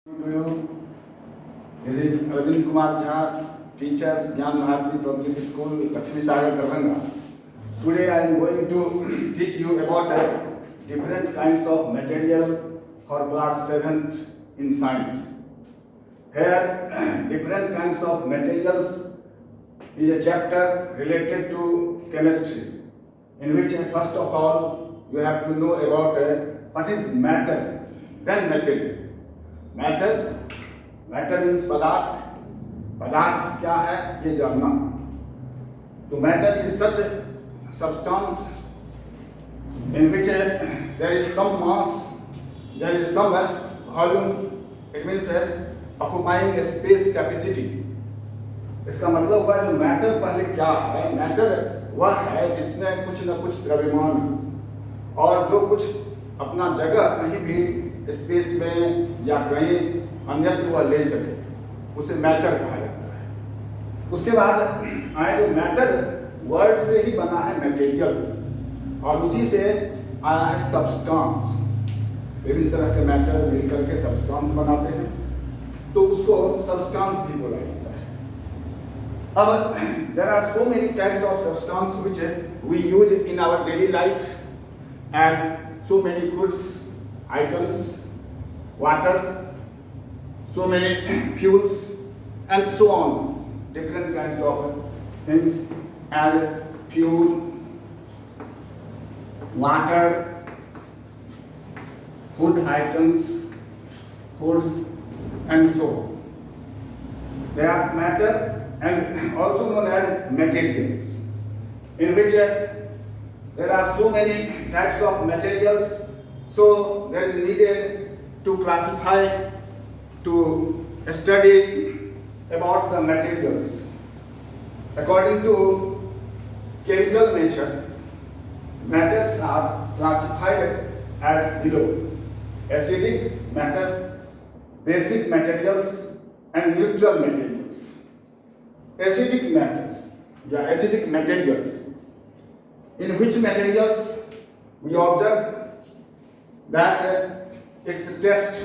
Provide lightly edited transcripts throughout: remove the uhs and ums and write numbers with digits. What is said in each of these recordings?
To you, this is Arvind Kumar Jha, teacher, Gyan Bharati Public School, Lakshmi Sagar, Darbhanga. Today I am going to teach you about different kinds of material for class 7th in science. Here, different kinds of materials is a chapter related to chemistry, in which first of all you have to know about what is matter, then material. Matter means पदार्थ क्या है ये जानना. तो matter is such substance in which there is some mass, there is some volume, it means occupying space capacity. इसका मतलब हुआ जो मैटर पहले क्या है. मैटर वह है जिसमें कुछ न कुछ द्रव्यमान और जो कुछ अपना जगह कहीं भी स्पेस में या कहीं अन्यत्र वह ले सके, उसे मैटर कहा जाता है. उसके बाद आए जो मैटर वर्ड से ही बना है मटेरियल, और उसी से आया है सब्सटेंस. विभिन्न तरह के मैटर मिलकर के सब्सटेंस बनाते हैं, तो उसको सब्सटेंस भी बोला जाता है. अब there are so many types of substance which we use in our daily life and so many goods items, water, so many fuels and so on, different kinds of things as fuel, water, food items, foods and so on. They are matter and also known as materials, in which there are so many types of materials. So that is needed to classify, to study about the materials. According to chemical nature, matters are classified as below: acidic matter, basic materials and neutral materials. Acidic matters, acidic materials, in which materials we observe that its taste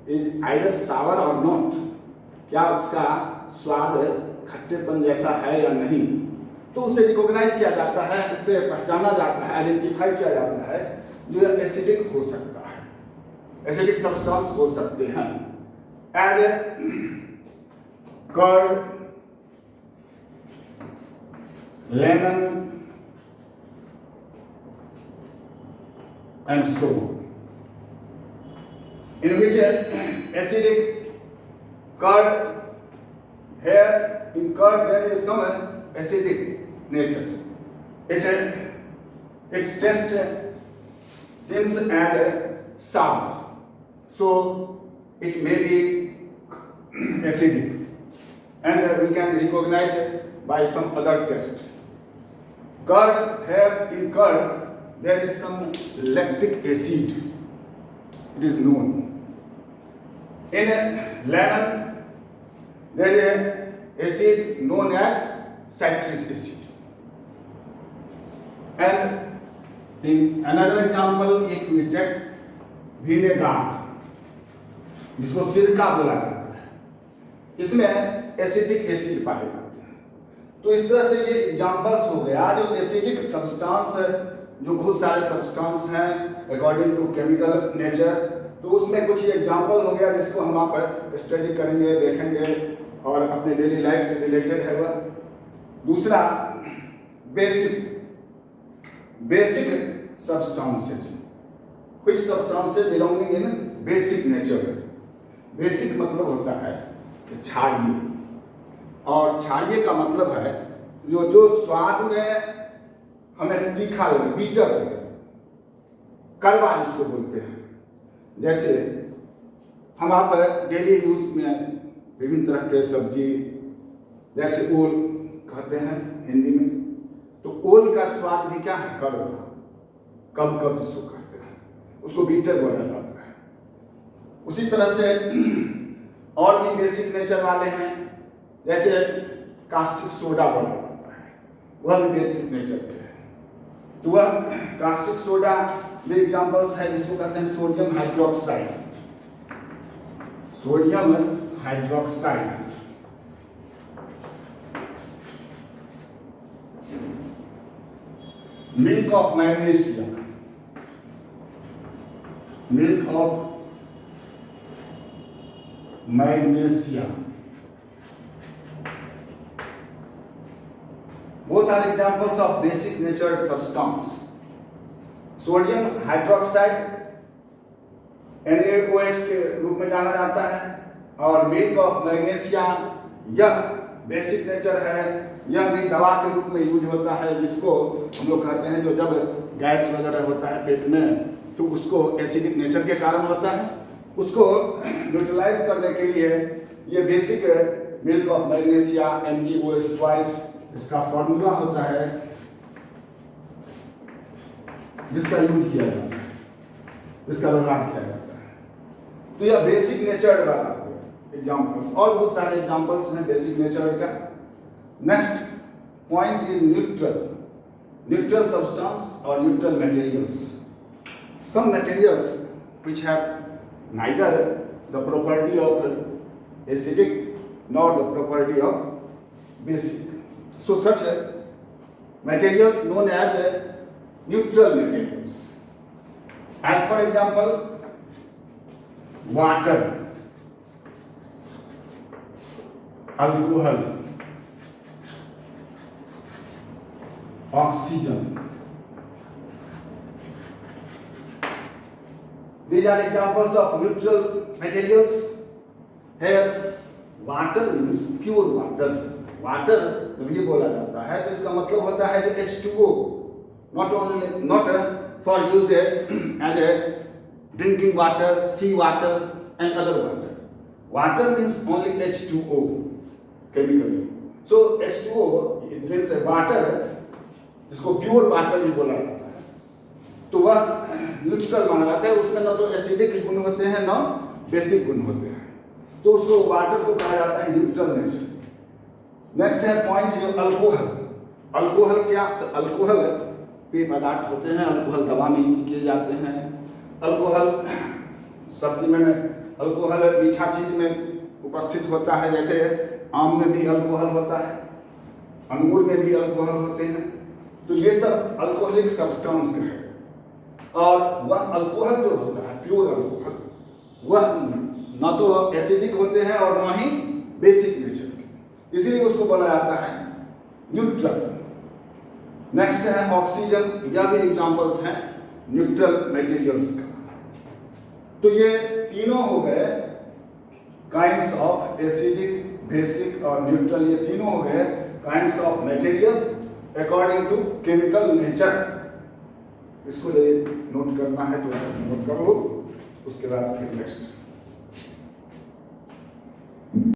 is either sour or not. क्या उसका स्वाद खट्टेपन जैसा है या नहीं, तो उसे recognise किया जाता है, उससे पहचाना जाता है, आइडेंटिफाई किया जाता है. जो एसिडिक हो सकता है, एसिडिक सब्सटेंस हो सकते हैं, as curd, lemon and so on. In which acidic curd, here in curd there is some acidic nature. Its taste seems as sour, so it may be acidic, and we can recognize it by some other test. Curd, here in curd there is some lactic acid, it is known. In lemon there is acid known as citric acid. And in another example, if we take vinegar, जिसको सिरका बोला जाता है, इसमें acidic acid पाए जाते हैं. तो इस तरह से ये एग्जाम्पल्स हो गया जो एसिडिक सब्सटेंस, जो बहुत सारे सब्सटेंस हैं अकॉर्डिंग टू केमिकल नेचर. तो उसमें कुछ एग्जाम्पल हो गया जिसको हम आप स्टडी करेंगे, देखेंगे और अपने डेली लाइफ से रिलेटेड है वह. दूसरा बेसिक सब्सटेंसेज, कुछ सब्सटेंसेज बिलोंगिंग इन बेसिक नेचर. बेसिक मतलब होता है क्षारीय, और क्षारीय का मतलब है जो स्वाद में हमें तीखा लगे, बीटर लगे, कड़वा जिसको बोलते हैं. जैसे हम आप डेली यूज में विभिन्न तरह के सब्जी, जैसे ओल कहते हैं हिंदी में, तो ओल का स्वाद भी क्या है, कड़वा, कब जिसको कहते हैं, उसको बीटर बोला जाता है. उसी तरह से और भी बेसिक नेचर वाले हैं, जैसे कास्टिक सोडा बोला जाता है, वह भी बेसिक नेचर के है. तो वह कास्टिक सोडा भी एग्जाम्पल्स है, जिसको कहते हैं sodium hydroxide. Sodium hydroxide, milk of magnesia, milk of magnesia, both are examples of basic natured substance. Sodium hydroxide NaOH के रूप में जाना जाता है, और मिल्क ऑफ मैग्नीशिया यह बेसिक नेचर है, यह भी दवा के रूप में यूज होता है, जिसको हम लोग कहते हैं जो जब गैस वगैरह होता है पेट में तो उसको एसिडिक नेचर के कारण होता है, उसको न्यूट्रलाइज करने के लिए ये basic milk of magnesia MgOH twice इसका फॉर्मूला होता है, जिसका यूज किया जाता है, इसका व्यवहार किया जाता है। तो यह बेसिक नेचर वाला एग्जाम्पल्स, और बहुत सारे एग्जाम्पल्स हैं बेसिक नेचर का। Next point is neutral, neutral substance और neutral materials. Some materials which have neither the property of acidic nor the property of basic. So such materials known as neutral materials. As for example, water, alcohol, oxygen. These are examples of neutral materials. Here, water means pure water. Water जब ये बोला जाता है तो इसका मतलब होता है जो H2O, not for used as a drinking water, sea water and other water. Water means only H2O chemically. So H2O it means water, इसको pure water भी बोला जाता है। तो वह न्यूट्रल माना जाता है, उसमें न तो एसिडिक गुण होते हैं न बेसिक गुण होते हैं, तो उसको वाटर को कहा जाता है न्यूट्रल नेचर। नेक्स्ट है पॉइंट जो अल्कोहल। अल्कोहल क्या? तो अल्कोहल पेय पदार्थ होते हैं, अल्कोहल दवा में यूज किए जाते हैं। अल्कोहल सब्जी में, अल्कोहल मीठा चीज में उपस्थित होता है, जैसे आम में भी अल्कोहल होता है, अंगूर में भी अल्कोहल होते हैं। तो ये सब अल्कोहलिक सब्सटेंस है, और वह अल्कोहल जो होता है प्योर अल्कोहल, वह न तो एसिडिक होते हैं और न ही बेसिक नेचर के, इसीलिए उसको बोला जाता है न्यूट्रल। नेक्स्ट है ऑक्सीजन, यह भी एग्जांपल्स हैं न्यूट्रल मटेरियल्स का। तो ये तीनों हो गए काइंड्स ऑफ एसिडिक, बेसिक और न्यूट्रल, ये तीनों हो गए kinds of material according to chemical nature. इसको यदि नोट करना है तो नोट कर लो, उसके बाद फिर नेक्स्ट